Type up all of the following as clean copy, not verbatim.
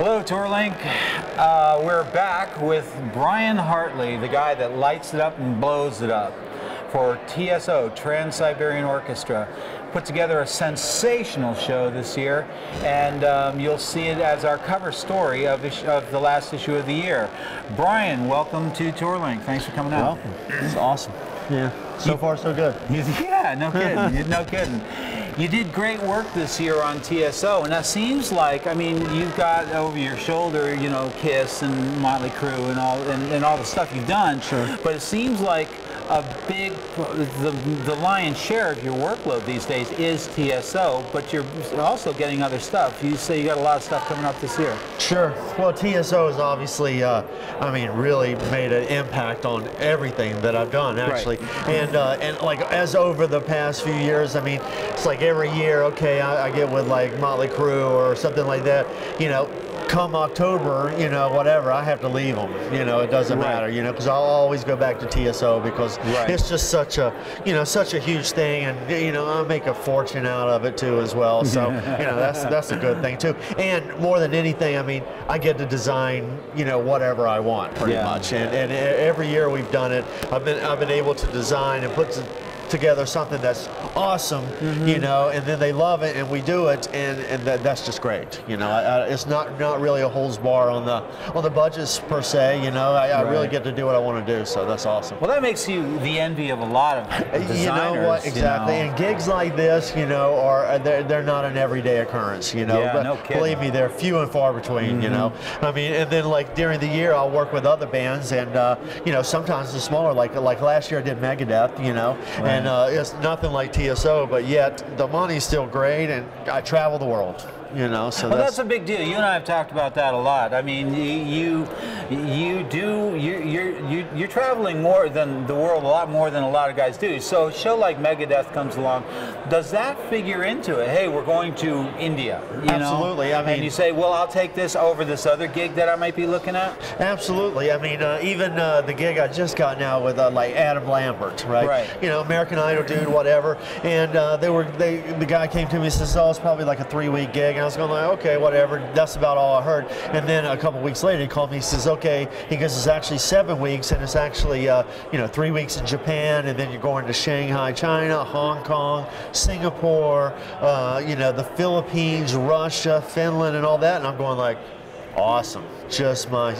Hello, TourLink. We're back with Bryan Hartley, the guy that lights it up and blows it up for TSO, Trans-Siberian Orchestra. Put together a sensational show this year, and you'll see it as our cover story of the last issue of the year. Bryan, welcome to TourLink. Thanks for coming out. Welcome. It's awesome. Yeah. So far, so good. Yeah, no kidding. No kidding. You did great work this year on TSO, and that seems like, I mean, you've got over your shoulder, you know, Kiss and Motley Crue and all the stuff you've done. Sure. But it seems like a big, the lion's share of your workload these days is TSO, but you're also getting other stuff. You say you got a lot of stuff coming up this year. Sure. Well, TSO has obviously, I mean, really made an impact on everything that I've done, actually. Right. And like, as over the past few years, I mean, it's like every year, okay, I get with like Motley Crue or something like that, you know. Come October, you know, whatever, I have to leave them. You know, it doesn't matter, you know, because I'll always go back to TSO because it's just such a, you know, such a huge thing, and you know, I make a fortune out of it too as well. So you know, that's a good thing too. And more than anything, I mean, I get to design, you know, whatever I want pretty much. And every year we've done it, I've been able to design and put together something that's awesome, you know, and then they love it, and we do it, and that's just great, you know. It's not really a holds bar on the budgets per se, you know. I really get to do what I want to do, so that's awesome. Well, that makes you the envy of a lot of designers. You know what, exactly. You know. And gigs like this, you know, they're not an everyday occurrence, you know. Yeah, but no kidding. Believe me, they're few and far between, you know. I mean, and then like during the year, I'll work with other bands, and you know, sometimes the smaller, like last year I did Megadeth, you know. And it's nothing like TSO, but yet the money's still great, and I travel the world, you know. So that's a big deal. You and I have talked about that a lot. I mean, you're traveling more than the world, a lot more than a lot of guys do. So a show like Megadeth comes along. Does that figure into it? Hey, we're going to India. You Absolutely. know? I mean, and you say, well, I'll take this over this other gig that I might be looking at. Absolutely. I mean, even the gig I just got now with like Adam Lambert, right? You know, American Idol dude, whatever. And the guy came to me and says, "Oh, it's probably like a 3-week gig." And I was going like, "Okay, whatever." That's about all I heard. And then a couple weeks later, he called me. He says, "Okay," he goes, "It's actually 7 weeks, and it's actually you know, 3 weeks in Japan, and then you're going to Shanghai, China, Hong Kong, Singapore, you know, the Philippines, Russia, Finland, and all that." And I'm going like, awesome. Just my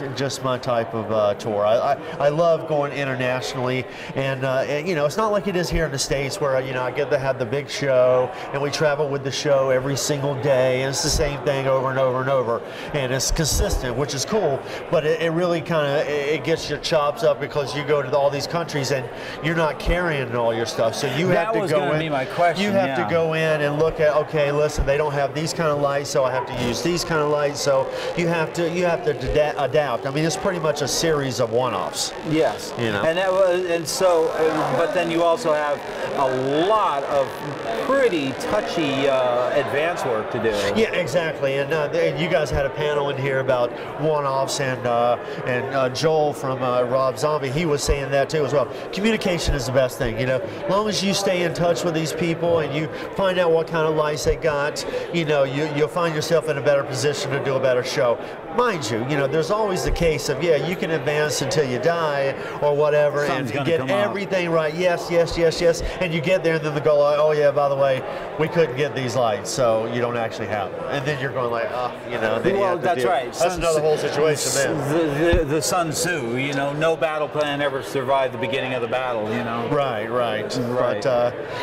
type of tour. I love going internationally, and you know, it's not like it is here in the States where, you know, I get to have the big show and we travel with the show every single day, and it's the same thing over and over and over, and it's consistent, which is cool. But it really kind of it gets your chops up because you go to all these countries and you're not carrying all your stuff, so you have to go in. Be my question. You have to go in and look at, okay, listen, they don't have these kind of lights, so I have to use these kind of lights. So you have to adapt. I mean, it's pretty much a series of one-offs. Yes. You know. And so, but then you also have a lot of pretty touchy advance work to do. Yeah, exactly. And you guys had a panel in here about one-offs, and Joel from Rob Zombie, he was saying that too as well. Communication is the best thing. You know, as long as you stay in touch with these people and you find out what kind of lights they got, you know, you'll find yourself in a better position to do a better show. Mind you, you know, there's always the case of, yeah, you can advance until you die or whatever, and get everything right. Yes, yes, yes, yes. And you get there, and then they go like, "Oh yeah, by the way, we couldn't get these lights, so you don't actually have them." And then you're going like, "Oh, you know." Then well, that's right. That's another whole situation then. The Sun Tzu, you know, no battle plan ever survived the beginning of the battle, you know. Right. But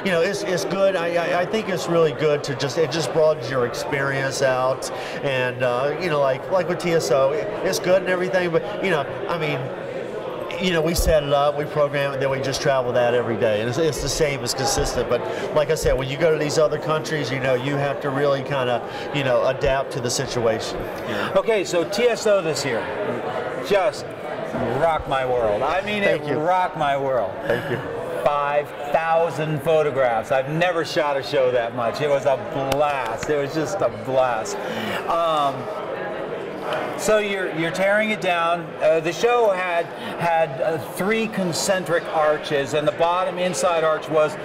you know, it's good. I think it's really good to it just broadens your experience out, and you know, like with TSO, it's good and everything, but you know, I mean, you know, we set it up, we program it, then we just travel that every day, and it's the same, it's consistent. But like I said, when you go to these other countries, you know, you have to really kind of, you know, adapt to the situation. Yeah. Okay, so TSO this year, just rock my world. I mean, rocked my world. Thank you. 5,000 photographs. I've never shot a show that much. It was a blast. It was just a blast. So you're tearing it down. The show had 3 concentric arches, and the bottom inside arch was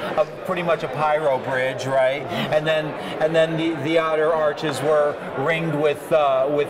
pretty much a pyro bridge, right? And then the outer arches were ringed with